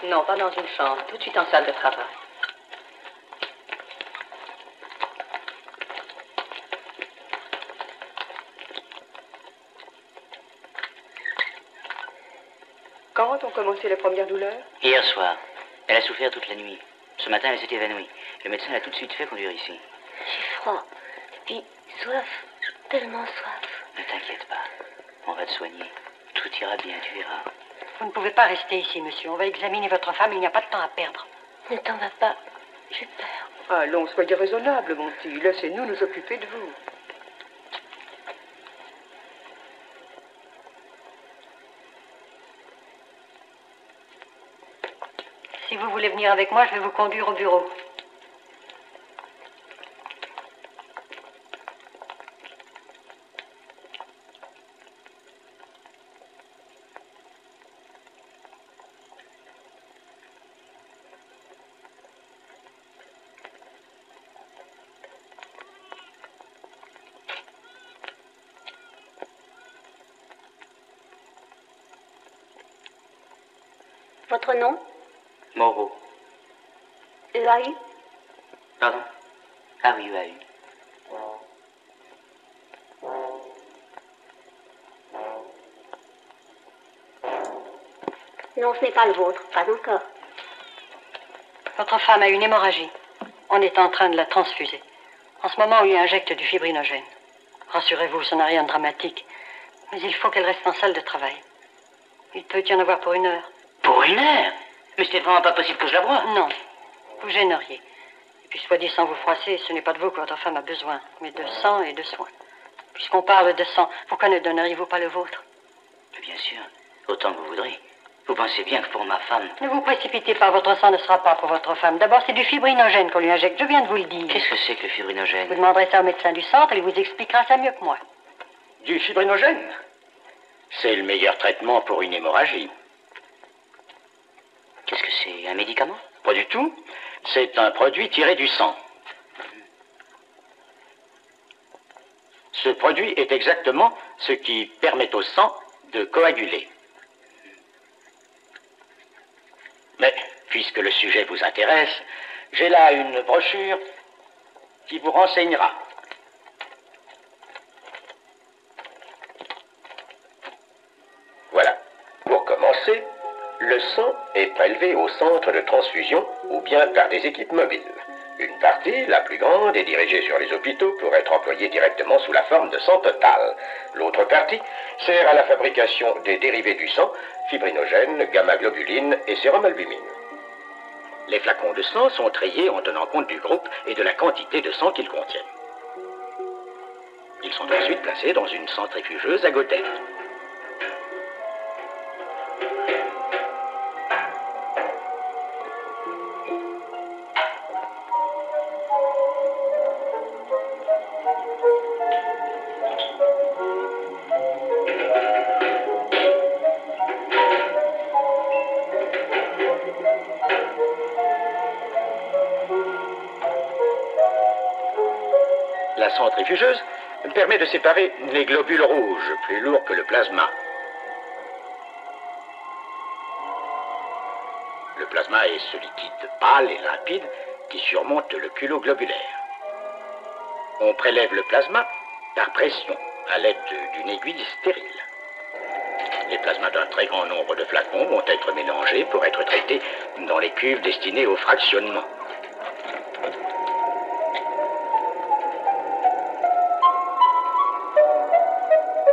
Non, pas dans une chambre. Tout de suite en salle de travail. Quand ont commencé les premières douleurs? Hier soir. Elle a souffert toute la nuit. Ce matin, elle s'est évanouie. Le médecin l'a tout de suite fait conduire ici. J'ai froid. Puis soif. Tellement soif. Ne t'inquiète pas. On va te soigner. Tout ira bien, tu verras. Vous ne pouvez pas rester ici, monsieur. On va examiner votre femme. Il n'y a pas de temps à perdre. Ne t'en va pas. J'ai peur. Allons, soyez raisonnable, mon petit. Laissez-nous nous occuper de vous. Si vous voulez venir avec moi, je vais vous conduire au bureau. Votre nom? Moreau. EAU? Pardon? Ah oui, EAU. Non, ce n'est pas le vôtre. Pas encore. Votre femme a une hémorragie. On est en train de la transfuser. En ce moment, on lui injecte du fibrinogène. Rassurez-vous, ça n'a rien de dramatique. Mais il faut qu'elle reste en salle de travail. Il peut y en avoir pour 1 heure. Pour 1 heure? Mais c'était vraiment pas possible que je la voie. Non, vous gêneriez. Et puis, soit dit sans vous froisser, ce n'est pas de vous que votre femme a besoin, mais de sang et de soins. Puisqu'on parle de sang, pourquoi ne donneriez-vous pas le vôtre? Bien sûr, autant que vous voudrez. Vous pensez bien que pour ma femme... Ne vous précipitez pas, votre sang ne sera pas pour votre femme. D'abord, c'est du fibrinogène qu'on lui injecte, je viens de vous le dire. Qu'est-ce que c'est que le Vous fibrinogène? demanderez ça au médecin du centre, il vous expliquera ça mieux que moi. Du fibrinogène? C'est le meilleur traitement pour une hémorragie. Qu'est-ce que c'est? Un médicament? Pas du tout. C'est un produit tiré du sang. Ce produit est exactement ce qui permet au sang de coaguler. Mais, puisque le sujet vous intéresse, j'ai là une brochure qui vous renseignera. Voilà. Pour commencer, le sang est prélevé au centre de transfusion ou bien par des équipes mobiles. Une partie, la plus grande, est dirigée sur les hôpitaux pour être employée directement sous la forme de sang total. L'autre partie sert à la fabrication des dérivés du sang, fibrinogène, gamma-globuline et sérum-albumine. Les flacons de sang sont triés en tenant compte du groupe et de la quantité de sang qu'ils contiennent. Ils sont ensuite placés dans une centrifugeuse à godette. La centrifugeuse permet de séparer les globules rouges, plus lourds que le plasma. Le plasma est ce liquide pâle et limpide qui surmonte le culot globulaire. On prélève le plasma par pression à l'aide d'une aiguille stérile. Les plasmas d'un très grand nombre de flacons vont être mélangés pour être traités dans les cuves destinées au fractionnement.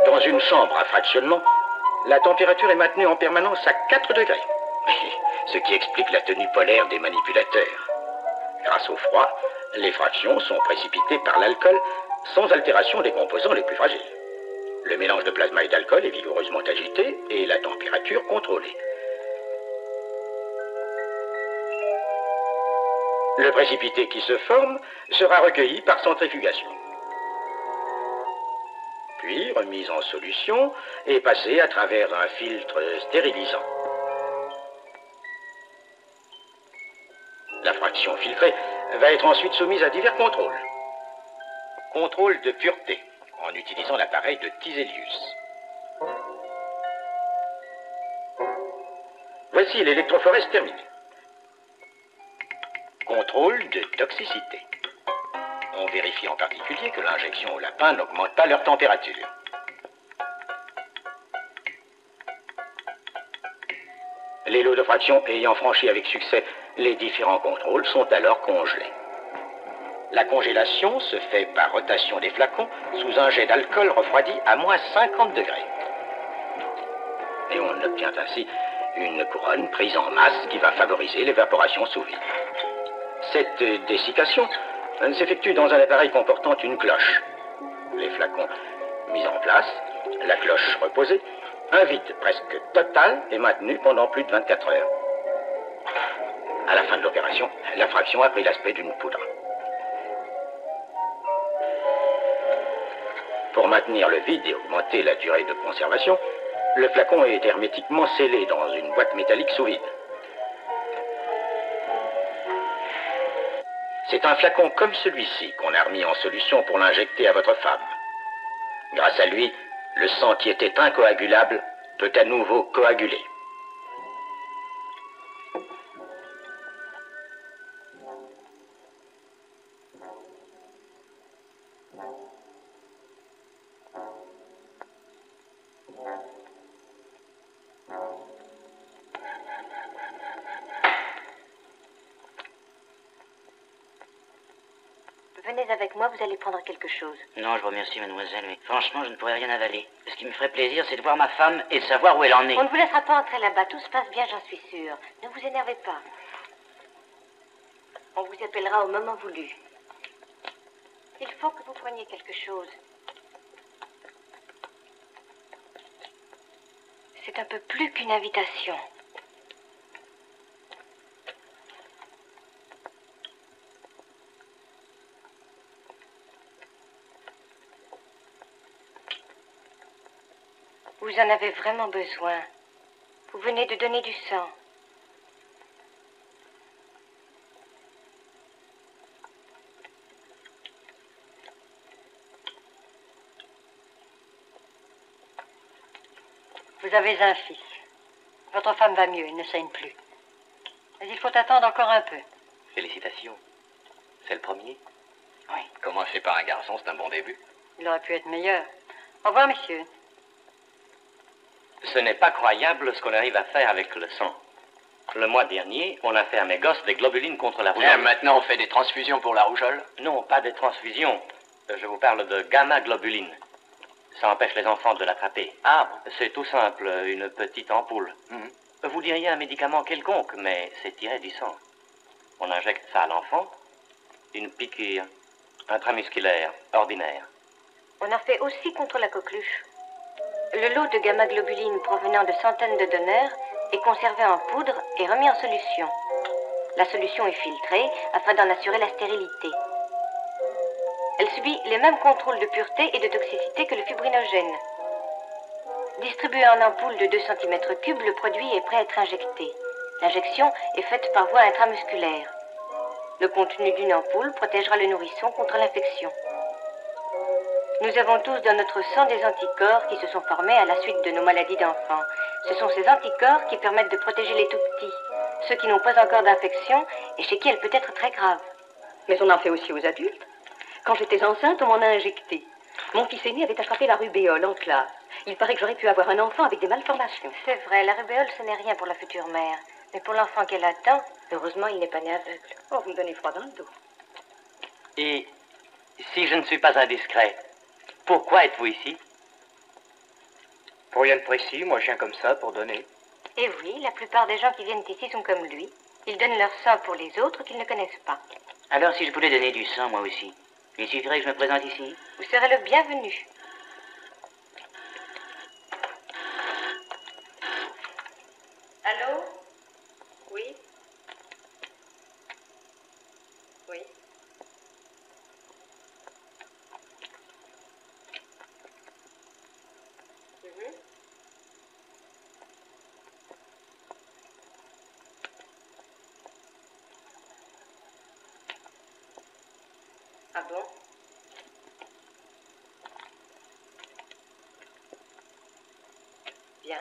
Dans une chambre à fractionnement, la température est maintenue en permanence à 4 degrés, ce qui explique la tenue polaire des manipulateurs. Grâce au froid, les fractions sont précipitées par l'alcool sans altération des composants les plus fragiles. Le mélange de plasma et d'alcool est vigoureusement agité et la température contrôlée. Le précipité qui se forme sera recueilli par centrifugation, puis remis en solution et passé à travers un filtre stérilisant. La fraction filtrée va être ensuite soumise à divers contrôles. Contrôle de pureté, en utilisant l'appareil de Tiselius. Voici l'électrophorèse terminée. Contrôle de toxicité. On vérifie en particulier que l'injection au lapin n'augmente pas leur température. Les lots de fraction ayant franchi avec succès les différents contrôles sont alors congelés. La congélation se fait par rotation des flacons sous un jet d'alcool refroidi à moins 50 degrés. Et on obtient ainsi une couronne prise en masse qui va favoriser l'évaporation sous vide. Cette dessiccation s'effectue dans un appareil comportant une cloche. Les flacons mis en place, la cloche reposée, un vide presque total est maintenu pendant plus de 24 heures. À la fin de l'opération, la fraction a pris l'aspect d'une poudre. Pour maintenir le vide et augmenter la durée de conservation, le flacon est hermétiquement scellé dans une boîte métallique sous vide. C'est un flacon comme celui-ci qu'on a remis en solution pour l'injecter à votre femme. Grâce à lui, le sang qui était incoagulable peut à nouveau coaguler. Venez avec moi, vous allez prendre quelque chose. Non, je vous remercie, mademoiselle, mais franchement, je ne pourrais rien avaler. Ce qui me ferait plaisir, c'est de voir ma femme et de savoir où elle en est. On ne vous laissera pas entrer là-bas, tout se passe bien, j'en suis sûre. Ne vous énervez pas. On vous appellera au moment voulu. Il faut que vous preniez quelque chose. C'est un peu plus qu'une invitation. Vous en avez vraiment besoin. Vous venez de donner du sang. Vous avez un fils. Votre femme va mieux, elle ne saigne plus. Mais il faut attendre encore un peu. Félicitations. C'est le premier? Oui. Commencer par un garçon, c'est un bon début. Il aurait pu être meilleur. Au revoir, messieurs. Ce n'est pas croyable ce qu'on arrive à faire avec le sang. Le mois dernier, on a fait à mes gosses des globulines contre la rougeole. Maintenant, on fait des transfusions pour la rougeole? Non, pas des transfusions. Je vous parle de gamma-globulines. Ça empêche les enfants de l'attraper. Ah, bon. C'est tout simple, une petite ampoule. Mhm. Vous diriez un médicament quelconque, mais c'est tiré du sang. On injecte ça à l'enfant. Une piqûre intramusculaire ordinaire. On en fait aussi contre la coqueluche. Le lot de gamma-globuline provenant de centaines de donneurs est conservé en poudre et remis en solution. La solution est filtrée afin d'en assurer la stérilité. Elle subit les mêmes contrôles de pureté et de toxicité que le fibrinogène. Distribué en ampoules de 2 cm3, le produit est prêt à être injecté. L'injection est faite par voie intramusculaire. Le contenu d'une ampoule protégera le nourrisson contre l'infection. Nous avons tous dans notre sang des anticorps qui se sont formés à la suite de nos maladies d'enfants. Ce sont ces anticorps qui permettent de protéger les tout-petits, ceux qui n'ont pas encore d'infection et chez qui elle peut être très grave. Mais on en fait aussi aux adultes. Quand j'étais enceinte, on m'en a injecté. Mon fils aîné avait attrapé la rubéole en classe. Il paraît que j'aurais pu avoir un enfant avec des malformations. C'est vrai, la rubéole, ce n'est rien pour la future mère. Mais pour l'enfant qu'elle attend, heureusement, il n'est pas né aveugle. Oh, vous me donnez froid dans le dos. Et si je ne suis pas indiscret, pourquoi êtes-vous ici? Pour rien de précis, moi je viens comme ça pour donner. Et oui, la plupart des gens qui viennent ici sont comme lui. Ils donnent leur sang pour les autres qu'ils ne connaissent pas. Alors si je voulais donner du sang, moi aussi, il suffirait que je me présente ici? Vous serez le bienvenu. Allô? Oui? Oui? Mhm. Ah bon? Bien.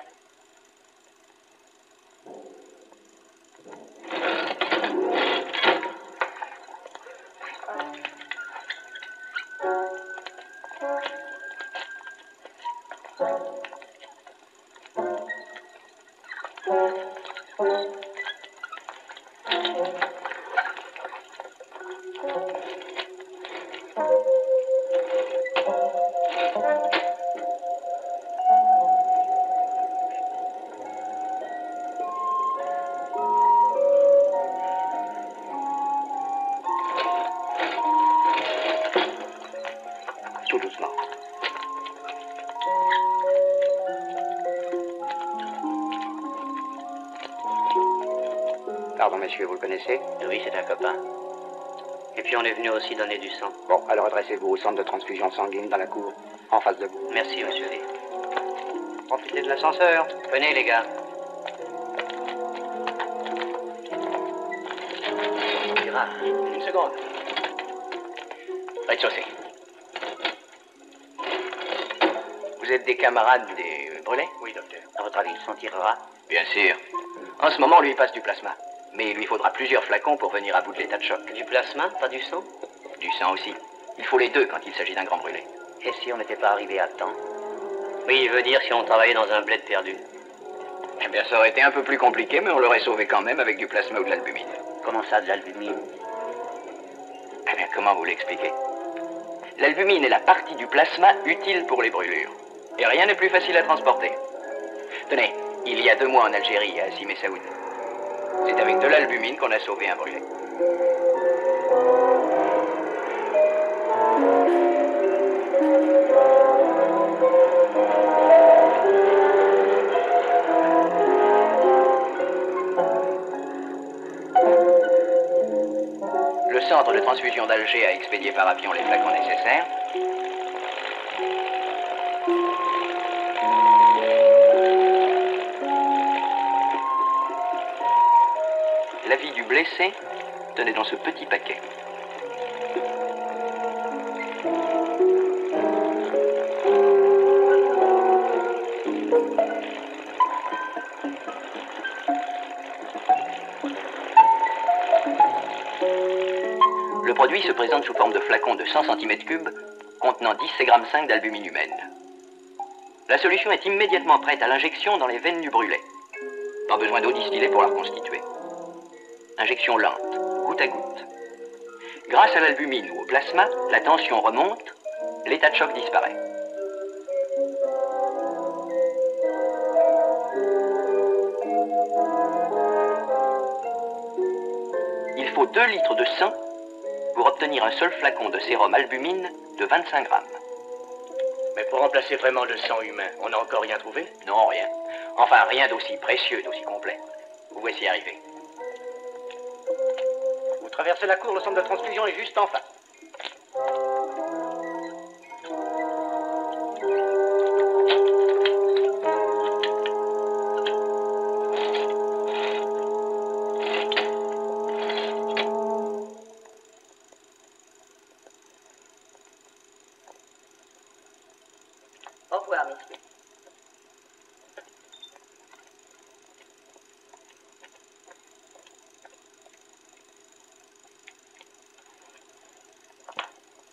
Tout doucement. Pardon, messieurs, vous le connaissez? Oui, c'est un copain. Et puis on est venu aussi donner du sang. Bon, alors adressez-vous au centre de transfusion sanguine dans la cour, en face de vous. Merci, monsieur V. Profitez de l'ascenseur. Venez, les gars. Gérard, une seconde. Rez-de-chaussée. Vous êtes des camarades des Brûlés? Oui, docteur. À votre avis, il s'en tirera? Bien sûr. En ce moment, on lui passe du plasma. Mais il lui faudra plusieurs flacons pour venir à bout de l'état de choc. Du plasma, pas du sang? Du sang aussi. Il faut les deux quand il s'agit d'un grand brûlé. Et si on n'était pas arrivé à temps? Oui, il veut dire si on travaillait dans un bled perdu. Eh bien, ça aurait été un peu plus compliqué, mais on l'aurait sauvé quand même avec du plasma ou de l'albumine. Comment ça, de l'albumine? Eh bien, comment vous l'expliquer? L'albumine est la partie du plasma utile pour les brûlures. Et rien n'est plus facile à transporter. Tenez, il y a 2 mois en Algérie, à Sime Saoud. C'est avec de l'albumine qu'on a sauvé un brûlé. Le centre de transfusion d'Alger a expédié par avion les flacons nécessaires. La vie du blessé tenait dans ce petit paquet. Le produit se présente sous forme de flacon de 100 cm3 contenant 10 g5 d'albumine humaine. La solution est immédiatement prête à l'injection dans les veines du brûlé. Pas besoin d'eau distillée pour la reconstituer. Injection lente, goutte à goutte. Grâce à l'albumine ou au plasma, la tension remonte, l'état de choc disparaît. Il faut 2 litres de sang pour obtenir un seul flacon de sérum albumine de 25 grammes. Mais pour remplacer vraiment le sang humain, on n'a encore rien trouvé? Non, rien. Enfin, rien d'aussi précieux, d'aussi complet. Vous voici arrivé. Vous traversez la cour, le centre de transfusion est juste en face. Au revoir, messieurs.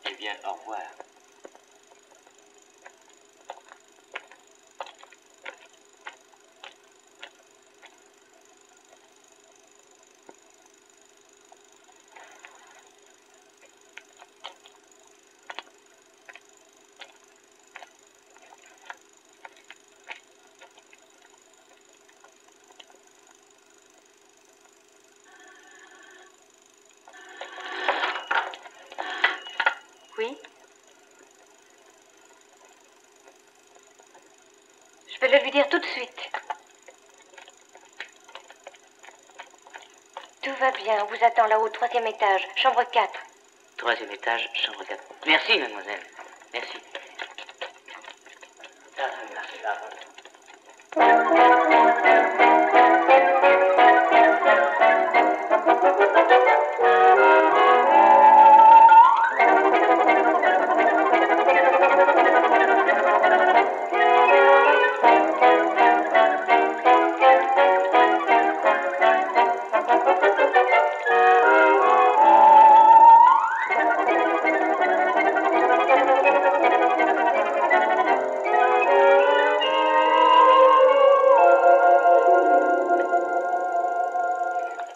Eh bien, au revoir. Oui? Je vais le lui dire tout de suite. Tout va bien, on vous attend là-haut, 3e étage, chambre 4. 3e étage, chambre 4. Merci, mademoiselle. Merci.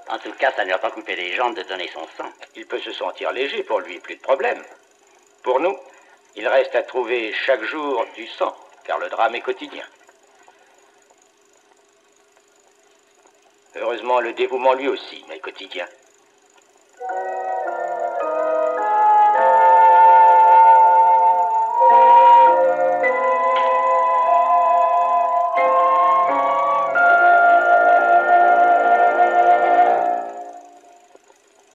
En tout cas, ça ne lui a pas coupé les jambes de donner son sang. Il peut se sentir léger, pour lui, plus de problème. Pour nous, il reste à trouver chaque jour du sang, car le drame est quotidien. Heureusement, le dévouement lui aussi est quotidien.